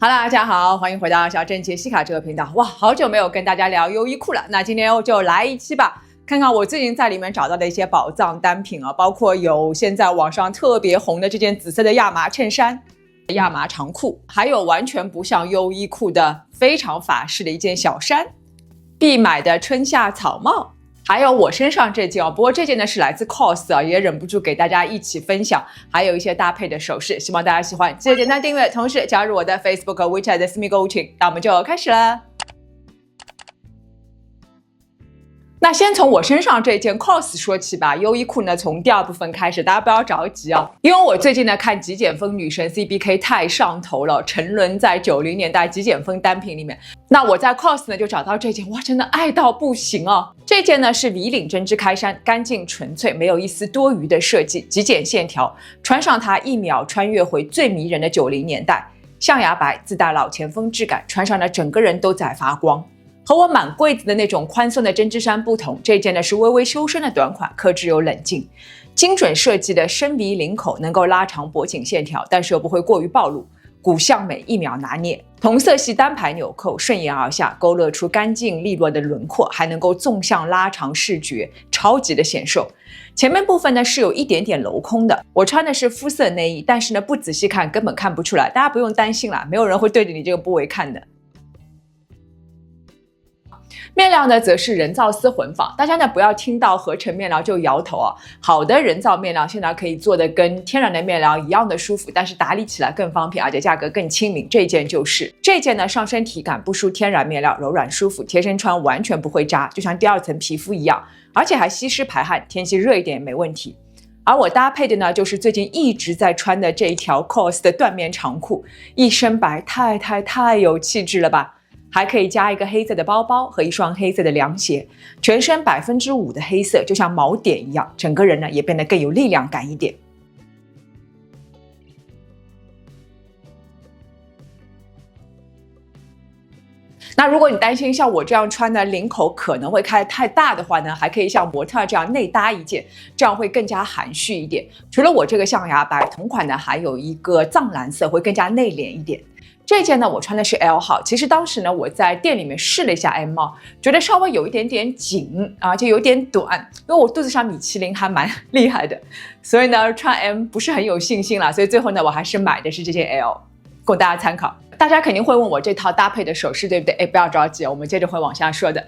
Hello， 大家好，欢迎回到小郑杰西卡这个频道。哇，好久没有跟大家聊优衣库了，那今天就来一期吧，看看我最近在里面找到的一些宝藏单品啊，包括有现在网上特别红的这件紫色的亚麻衬衫、亚麻长裤，还有完全不像优衣库的非常法式的一件小衫，必买的春夏草帽。还有我身上这件不过这件呢是来自 COS 也忍不住给大家一起分享，还有一些搭配的首饰，希望大家喜欢。记得点赞订阅，同时加入我的 Facebook、WeChat 的私密购物群。那我们就开始了。那先从我身上这件 COS 说起吧，优衣库呢从第二部分开始，大家不要着急啊，因为我最近呢看极简风女神 CBK 太上头了，沉沦在90年代极简风单品里面。那我在 COS 呢就找到这件，哇，真的爱到不行啊！这件呢是 V 领针织开衫，干净纯粹，没有一丝多余的设计，极简线条，穿上它一秒穿越回最迷人的90年代，象牙白自带老前锋质感，穿上呢整个人都在发光。和我满柜子的那种宽松的针织衫不同，这件呢是微微修身的短款，克制又冷静，精准设计的深 V 领口能够拉长脖颈线条，但是又不会过于暴露，骨相美一秒拿捏。同色系单排纽扣顺延而下，勾勒出干净利落的轮廓，还能够纵向拉长视觉，超级的显瘦。前面部分呢是有一点点镂空的，我穿的是肤色内衣，但是呢不仔细看根本看不出来，大家不用担心啦，没有人会对着你这个部位看的。面料呢则是人造丝混纺，大家呢不要听到合成面料就摇头啊。好的人造面料现在可以做的跟天然的面料一样的舒服，但是打理起来更方便，而且价格更亲民。这件就是这件呢，上身体感不输天然面料，柔软舒服，贴身穿完全不会扎，就像第二层皮肤一样，而且还吸湿排汗，天气热一点也没问题。而我搭配的呢，就是最近一直在穿的这一条 COS 的缎面长裤，一身白，太有气质了吧。还可以加一个黑色的包包和一双黑色的凉鞋，全身5%的黑色，就像锚点一样，整个人呢也变得更有力量感一点。那如果你担心像我这样穿的领口可能会开得太大的话呢，还可以像模特这样内搭一件，这样会更加含蓄一点。除了我这个象牙白，同款的还有一个藏蓝色，会更加内敛一点。这件呢我穿的是 L 号，其实当时呢我在店里面试了一下 M 帽，觉得稍微有一点点紧，而且有点短，因为我肚子上米其林还蛮厉害的，所以呢穿 M 不是很有信心啦，所以最后呢我还是买的是这件 L， 供大家参考。大家肯定会问我这套搭配的首饰对不对？不要着急，我们接着会往下说的。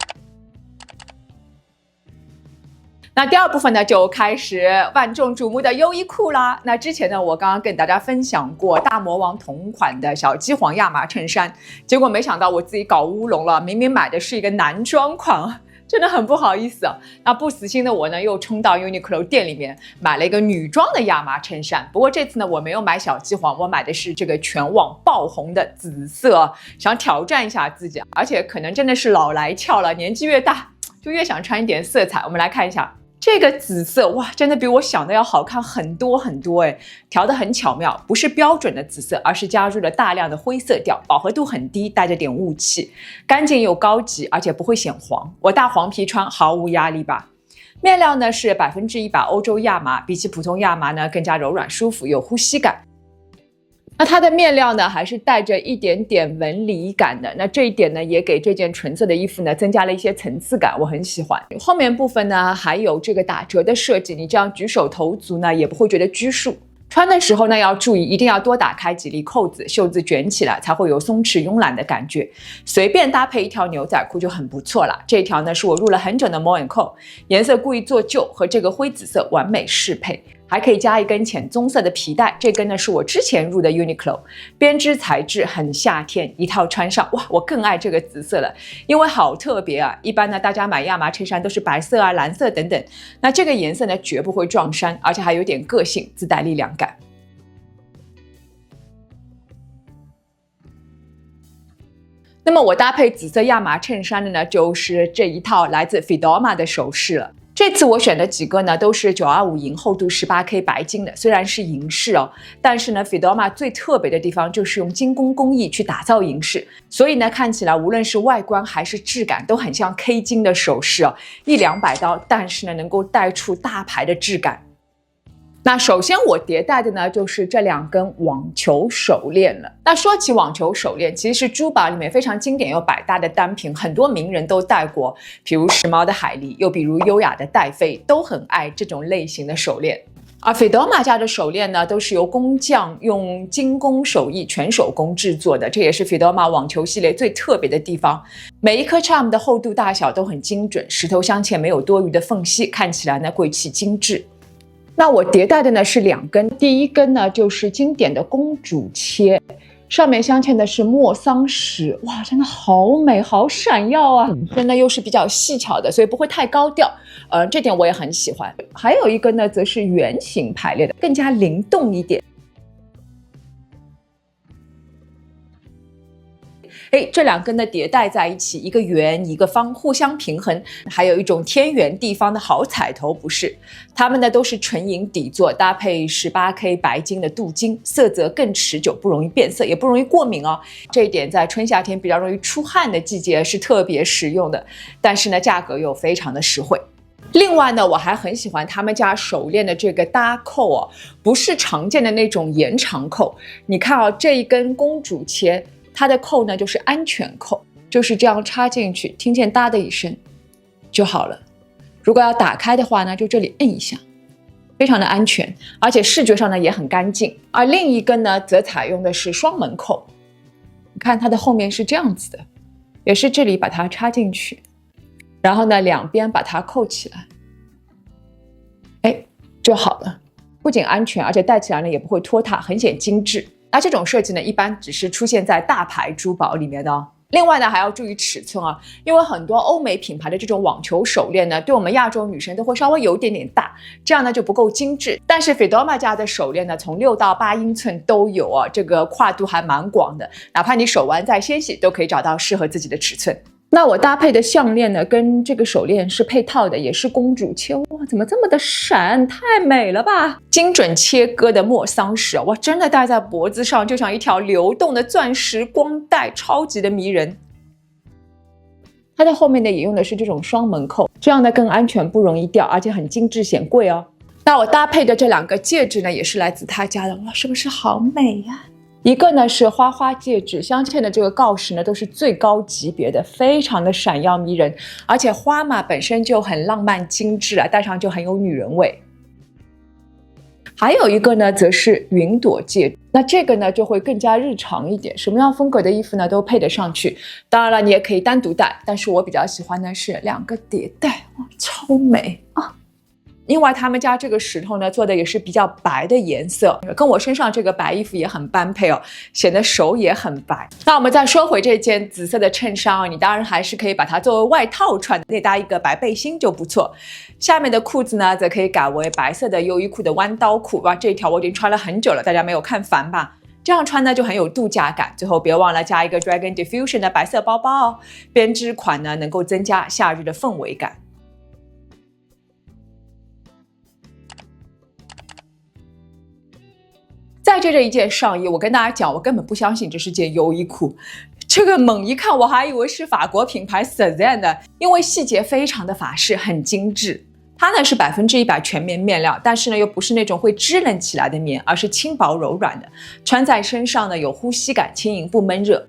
那第二部分呢，就开始万众瞩目的优衣库啦。那之前呢，我刚刚跟大家分享过大魔王同款的小鸡黄亚麻衬衫，结果没想到我自己搞乌龙了，明明买的是一个男装款，真的很不好意思啊。那不死心的我呢，又冲到 Uniqlo 店里面买了一个女装的亚麻衬衫。不过这次呢，我没有买小鸡黄，我买的是这个全网爆红的紫色，想挑战一下自己，而且可能真的是老来俏了，年纪越大就越想穿一点色彩。我们来看一下。这个紫色，哇，真的比我想的要好看很多很多调得很巧妙，不是标准的紫色，而是加入了大量的灰色调，饱和度很低，带着点雾气，干净又高级，而且不会显黄。我大黄皮穿毫无压力吧。面料呢是100%欧洲亚麻，比起普通亚麻呢更加柔软舒服，有呼吸感。那它的面料呢还是带着一点点纹理感的，那这一点呢也给这件纯色的衣服呢增加了一些层次感，我很喜欢。后面部分呢还有这个打折的设计，你这样举手投足呢也不会觉得拘束。穿的时候呢要注意，一定要多打开几粒扣子，袖子卷起来才会有松弛慵懒的感觉。随便搭配一条牛仔裤就很不错了。这条呢是我入了很久的 Monaco， 颜色故意做旧，和这个灰紫色完美适配。还可以加一根浅棕色的皮带，这根呢是我之前入的 Uniqlo， 编织材质很夏天，一套穿上，哇，我更爱这个紫色了，因为好特别啊！一般呢大家买亚麻衬衫都是白色啊、蓝色等等，那这个颜色呢绝不会撞衫，而且还有点个性，自带力量感。那么我搭配紫色亚麻衬衫的呢，就是这一套来自 Fidoma 的首饰了。这次我选的几个呢，都是925银厚度 18K 白金的，虽然是银饰哦，但是呢 Fidoma 最特别的地方就是用精工工艺去打造银饰，所以呢看起来无论是外观还是质感都很像 K 金的首饰哦，100-200刀，但是呢能够带出大牌的质感。那首先我迭代的呢，就是这2根网球手链了。那说起网球手链，其实是珠宝里面非常经典又百搭的单品，很多名人都戴过，比如时髦的海莉，又比如优雅的戴妃，都很爱这种类型的手链。而 Fidelma 家的手链呢，都是由工匠用精工手艺全手工制作的，这也是 Fidelma 网球系列最特别的地方。每一颗 charm 的厚度大小都很精准，石头镶嵌没有多余的缝隙，看起来呢贵气精致。那我迭代的呢是2根，第一根呢就是经典的公主切，上面镶嵌的是莫桑石，哇，真的好美，好闪耀啊！真的又是比较细巧的，所以不会太高调，这点我也很喜欢。还有一根呢，则是圆形排列的，更加灵动一点。这2根的叠戴在一起，一个圆一个方，互相平衡，还有一种天圆地方的好彩头，不是？它们呢都是纯银底座，搭配18K 白金的镀金，色泽更持久，不容易变色，也不容易过敏哦。这一点在春夏天比较容易出汗的季节是特别实用的，但是呢价格又非常的实惠。另外呢，我还很喜欢他们家手链的这个搭扣哦，不是常见的那种延长扣。你看哦，这一根公主切，它的扣呢就是安全扣，就是这样插进去，听见哒的一声就好了。如果要打开的话呢，就这里摁一下，非常的安全，而且视觉上呢也很干净。而另一根呢，则采用的是双门扣，你看它的后面是这样子的，也是这里把它插进去，然后呢两边把它扣起来，就好了。不仅安全，而且戴起来呢也不会脱沓，很显精致。那这种设计呢，一般只是出现在大牌珠宝里面的哦。另外呢，还要注意尺寸啊，因为很多欧美品牌的这种网球手链呢，对我们亚洲女生都会稍微有一点点大，这样呢就不够精致。但是 Fidelma 家的手链呢，从6到8英寸都有啊，这个跨度还蛮广的，哪怕你手腕再纤细，都可以找到适合自己的尺寸。那我搭配的项链呢，跟这个手链是配套的，也是公主切，哇，怎么这么的闪，太美了吧！精准切割的莫桑石，哇，真的戴在脖子上就像一条流动的钻石光带，超级的迷人。它的后面呢也用的是这种双门扣，这样呢更安全，不容易掉，而且很精致显贵哦。那我搭配的这2个戒指呢，也是来自他家的，哇，是不是好美呀？一个呢是花花戒指，镶嵌的这个锆石呢都是最高级别的，非常的闪耀迷人，而且花嘛本身就很浪漫精致啊，戴上就很有女人味。还有一个呢则是云朵戒指，那这个呢就会更加日常一点，什么样风格的衣服呢都配得上去。当然了，你也可以单独戴，但是我比较喜欢的是2个叠戴，哇，超美啊！另外他们家这个石头呢做的也是比较白的颜色，跟我身上这个白衣服也很般配哦，显得手也很白。那我们再说回这件紫色的衬衫哦，你当然还是可以把它作为外套穿，内搭一个白背心就不错。下面的裤子呢则可以改为白色的优衣库的弯刀裤，哇，这一条我已经穿了很久了，大家没有看烦吧？这样穿呢就很有度假感。最后别忘了加一个 Dragon Diffusion 的白色包包哦，编织款呢能够增加夏日的氛围感。再接着一件上衣，我跟大家讲，我根本不相信这是件优衣库，这个猛一看我还以为是法国品牌 Sazan 的，因为细节非常的法式，很精致。它呢是100%全棉面料，但是呢又不是那种会支棱起来的棉，而是轻薄柔软的，穿在身上呢有呼吸感，轻盈不闷热。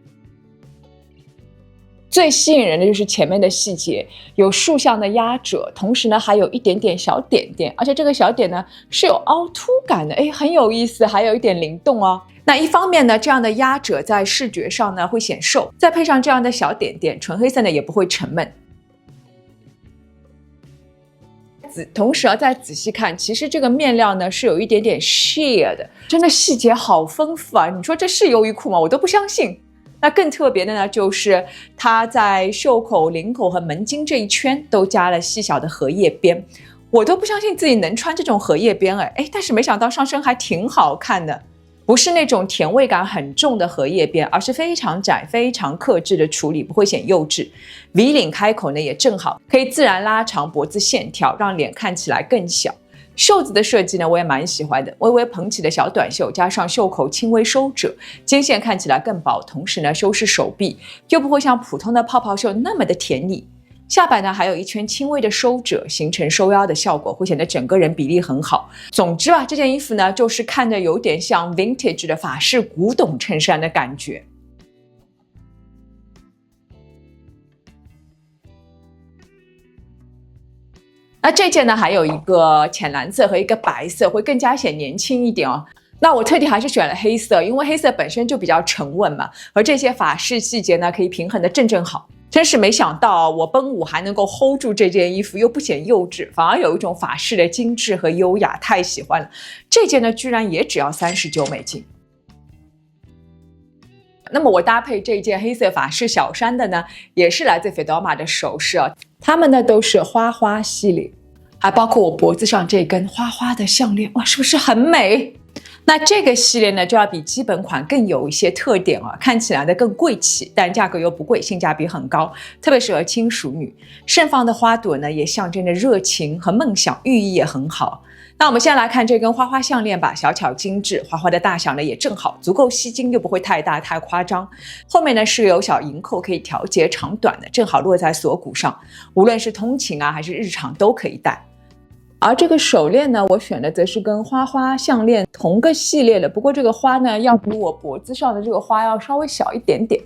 最吸引人的就是前面的细节，有竖向的压褶，同时呢还有一点点小点点，而且这个小点呢是有凹凸感的，很有意思，还有一点灵动哦。那一方面呢，这样的压褶在视觉上呢会显瘦，再配上这样的小点点，纯黑色呢也不会沉闷。同时再仔细看，其实这个面料呢是有一点点 sheer 的，真的细节好丰富啊！你说这是优衣库吗？我都不相信。那更特别的呢，就是它在袖口、领口和门襟这一圈都加了细小的荷叶边，我都不相信自己能穿这种荷叶边但是没想到上身还挺好看的，不是那种甜味感很重的荷叶边，而是非常窄、非常克制的处理，不会显幼稚。V 领开口呢也正好，可以自然拉长脖子线条，让脸看起来更小。袖子的设计呢，我也蛮喜欢的，微微蓬起的小短袖，加上袖口轻微收褶，肩线看起来更薄，同时呢修饰手臂，又不会像普通的泡泡袖那么的甜腻。下摆呢还有一圈轻微的收褶，形成收腰的效果，会显得整个人比例很好。总之啊，这件衣服呢就是看着有点像 vintage 的法式古董衬衫的感觉。那这件呢还有一个浅蓝色和一个白色，会更加显年轻一点哦。那我特地还是选了黑色，因为黑色本身就比较沉稳嘛，而这些法式细节呢可以平衡的正好。真是没想到我奔舞还能够 hold 住这件衣服，又不显幼稚，反而有一种法式的精致和优雅，太喜欢了。这件呢居然也只要39美金。那么我搭配这件黑色法式小衫的呢，也是来自 Fedoma 的首饰啊，它们呢都是花花系列，还包括我脖子上这根花花的项链，哇，是不是很美？那这个系列呢，就要比基本款更有一些特点啊，看起来的更贵气，但价格又不贵，性价比很高，特别适合轻熟女。盛放的花朵呢，也象征着热情和梦想，寓意也很好。那我们先来看这根花花项链吧，小巧精致，花花的大小呢也正好，足够吸睛又不会太大太夸张。后面呢是有小银扣可以调节长短的，正好落在锁骨上，无论是通勤啊还是日常都可以戴。而这个手链呢，我选的则是跟花花项链同个系列的，不过这个花呢要比我脖子上的这个花要稍微小一点点。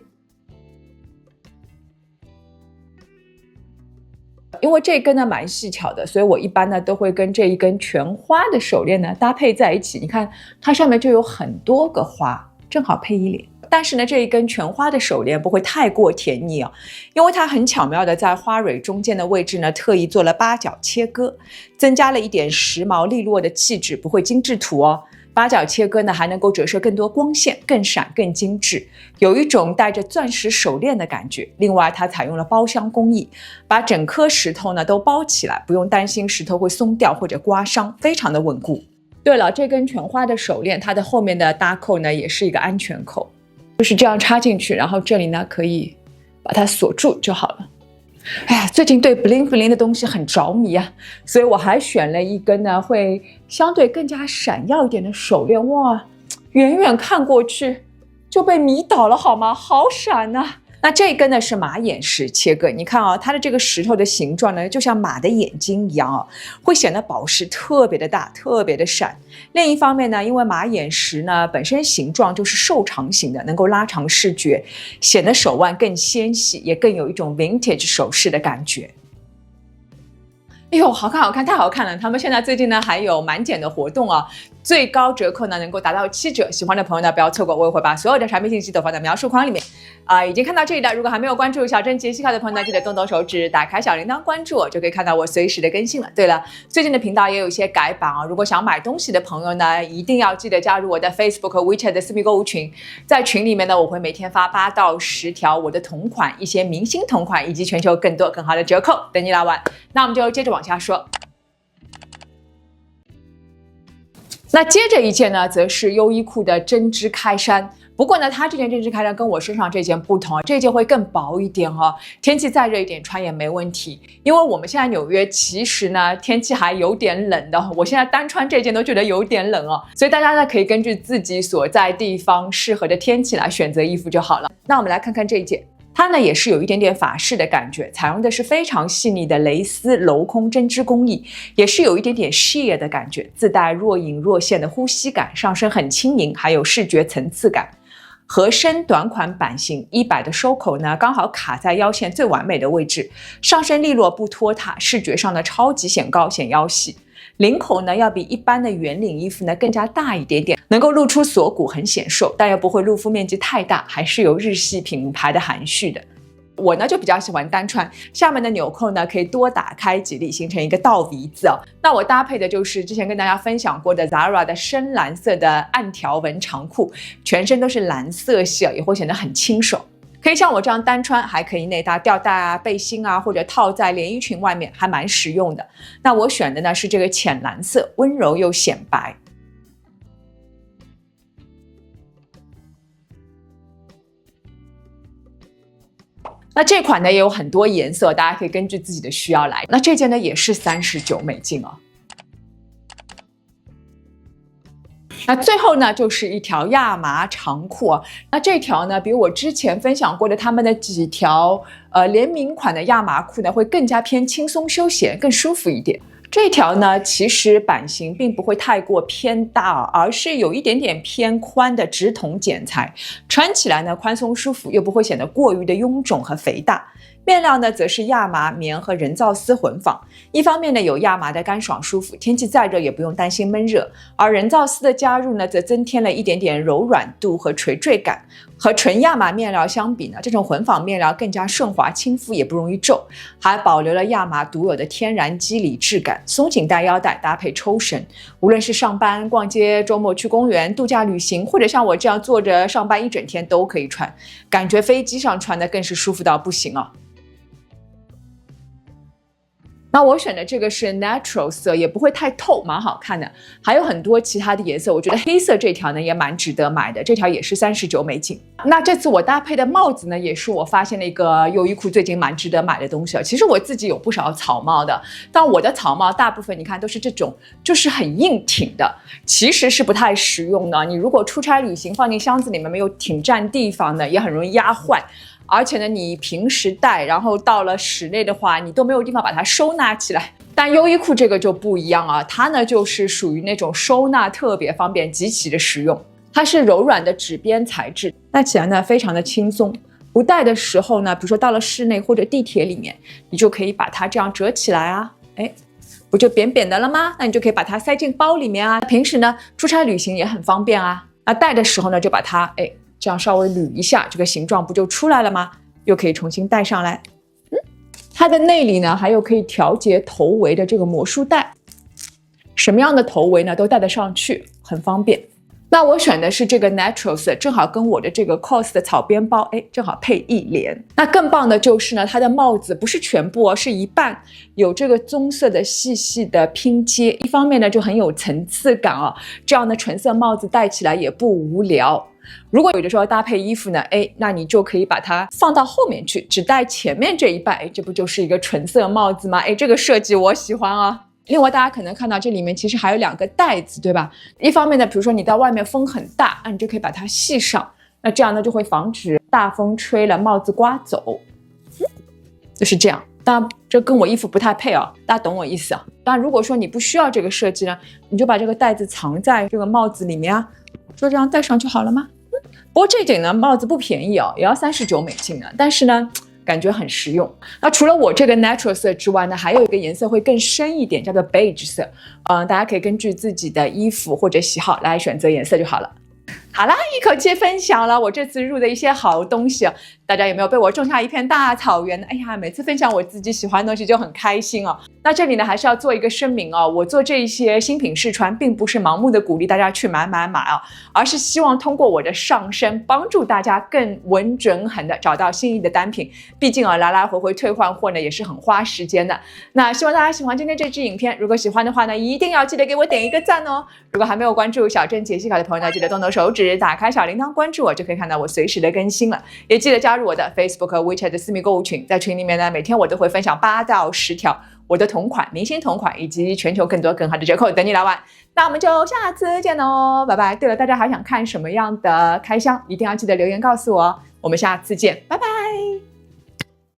因为这根呢蛮细巧的，所以我一般呢都会跟这一根全花的手链呢搭配在一起。你看它上面就有很多个花，正好配一脸。但是呢，这一根全花的手链不会太过甜腻啊，因为它很巧妙的在花蕊中间的位置呢，特意做了八角切割，增加了一点时髦利落的气质，不会精致土哦。八角切割呢，还能够折射更多光线，更闪更精致，有一种带着钻石手链的感觉。另外，它采用了包镶工艺，把整颗石头呢都包起来，不用担心石头会松掉或者刮伤，非常的稳固。对了，这根全花的手链，它的后面的搭扣呢，也是一个安全扣。就是这样插进去，然后这里呢可以把它锁住就好了。哎呀，最近对 bling bling 的东西很着迷啊，所以我还选了一根呢会相对更加闪耀一点的手链。哇，远远看过去就被迷倒了好吗？好闪啊！那这一根呢是马眼石切割，你看啊，它的这个石头的形状呢，就像马的眼睛一样啊，会显得宝石特别的大，特别的闪。另一方面呢，因为马眼石呢本身形状就是瘦长型的，能够拉长视觉，显得手腕更纤细，也更有一种 vintage 首饰的感觉。哎呦，好看好看，太好看了！他们现在最近呢还有满减的活动啊，最高折扣呢能够达到7折，喜欢的朋友呢不要错过，我也会把所有的产品信息都放在描述框里面。已经看到这里的，如果还没有关注小珍杰西卡的朋友呢，记得动动手指，打开小铃铛关注我，就可以看到我随时的更新了。对了，最近的频道也有一些改版啊，如果想买东西的朋友呢，一定要记得加入我的 Facebook 和 WeChat 的私密购物群，在群里面呢，我会每天发8到10条我的同款、一些明星同款以及全球更多更好的折扣等你来玩。那我们就接着往下说。那接着一件呢，则是优衣库的针织开衫。不过呢，它这件针织开衫跟我身上这件不同，这件会更薄一点哦。天气再热一点穿也没问题，因为我们现在纽约其实呢天气还有点冷的，我现在单穿这件都觉得有点冷哦。所以大家呢可以根据自己所在地方适合的天气来选择衣服就好了。那我们来看看这一件。它呢也是有一点点法式的感觉，采用的是非常细腻的蕾丝镂空针织工艺，也是有一点点 sheer 的感觉，自带若隐若现的呼吸感，上身很轻盈，还有视觉层次感。合身短款版型100的收口呢，刚好卡在腰线最完美的位置，上身利落不拖沓，视觉上呢超级显高显腰细。领口呢要比一般的圆领衣服呢更加大一点点，能够露出锁骨，很显瘦，但又不会露肤面积太大，还是有日系品牌的含蓄的。我呢就比较喜欢单穿，下面的纽扣呢可以多打开几粒，形成一个倒 V 字哦。那我搭配的就是之前跟大家分享过的 Zara 的深蓝色的暗条纹长裤，全身都是蓝色系，也会显得很轻手。可以像我这样单穿，还可以内搭吊带啊、背心啊，或者套在连衣裙外面，还蛮实用的。那我选的呢是这个浅蓝色，温柔又显白。那这款呢也有很多颜色，大家可以根据自己的需要来。那这件呢也是39美金哦。那最后呢，就是一条亚麻长裤啊。那这条呢，比我之前分享过的他们的几条联名款的亚麻裤呢，会更加偏轻松休闲，更舒服一点。这条呢，其实版型并不会太过偏大，而是有一点点偏宽的直筒剪裁，穿起来呢宽松舒服，又不会显得过于的臃肿和肥大。面料呢，则是亚麻、棉和人造丝混纺。一方面呢，有亚麻的干爽舒服，天气再热也不用担心闷热；而人造丝的加入呢，则增添了一点点柔软度和垂坠感。和纯亚麻面料相比呢，这种混纺面料更加顺滑亲肤，也不容易皱，还保留了亚麻独有的天然肌理质感。松紧带腰带搭配抽绳，无论是上班、逛街、周末去公园、度假旅行，或者像我这样坐着上班一整天都可以穿，感觉飞机上穿的更是舒服到不行啊。那我选的这个是 natural 色，也不会太透，蛮好看的。还有很多其他的颜色，我觉得黑色这条呢也蛮值得买的，这条也是39美金。那这次我搭配的帽子呢，也是我发现了一个优衣库最近蛮值得买的东西。其实我自己有不少草帽的，但我的草帽大部分你看都是这种，就是很硬挺的，其实是不太实用的。你如果出差旅行放进箱子里面没有挺占地方的，也很容易压坏。而且呢，你平时戴，然后到了室内的话，你都没有地方把它收纳起来。但优衣库这个就不一样啊，它呢就是属于那种收纳特别方便，极其的实用。它是柔软的纸边材质，戴起来呢非常的轻松。不戴的时候呢，比如说到了室内或者地铁里面，你就可以把它这样折起来啊，不就扁扁的了吗？那你就可以把它塞进包里面啊。平时呢出差旅行也很方便啊。那戴的时候呢，就把它这样稍微捋一下，这个形状不就出来了吗？又可以重新戴上来。它的内里呢还有可以调节头围的这个魔术带，什么样的头围呢都戴得上去，很方便。那我选的是这个 natural 色，正好跟我的这个 COS 的草编包正好配一连。那更棒的就是呢，它的帽子不是全部哦，是一半有这个棕色的细细的拼接，一方面呢就很有层次感哦，这样的纯色帽子戴起来也不无聊。如果有的时候搭配衣服呢，那你就可以把它放到后面去，只戴前面这一半，这不就是一个纯色帽子吗？这个设计我喜欢啊。另外大家可能看到这里面其实还有2个带子，对吧？一方面呢，比如说你到外面风很大，那你就可以把它系上，那这样呢就会防止大风吹了帽子刮走，就是这样。当然这跟我衣服不太配啊，大家懂我意思啊。当然如果说你不需要这个设计呢，你就把这个带子藏在这个帽子里面啊，就这样戴上就好了吗？不过这顶呢帽子不便宜哦，也要39美金呢，但是呢感觉很实用。那除了我这个 natural 色之外呢，还有一个颜色会更深一点，叫做 beige 色。大家可以根据自己的衣服或者喜好来选择颜色就好了。好啦，一口气分享了我这次入的一些好东西，大家有没有被我种下一片大草原呢？每次分享我自己喜欢的东西就很开心哦。那这里呢还是要做一个声明哦，我做这些新品试穿并不是盲目的鼓励大家去买啊，而是希望通过我的上身帮助大家更稳准狠的找到心仪的单品。毕竟来来回回退换货呢也是很花时间的。那希望大家喜欢今天这支影片，如果喜欢的话呢，一定要记得给我点一个赞哦。如果还没有关注小镇杰西卡的朋友呢，记得动动手指打开小铃铛关注我，就可以看到我随时的更新了。也记得加入我的 Facebook 和 WeChat 的私密购物群，在群里面呢，每天我都会分享8到10条我的同款、明星同款以及全球更多更好的折扣等你来玩。那我们就下次见喽，拜拜。对了，大家还想看什么样的开箱，一定要记得留言告诉我，我们下次见，拜拜。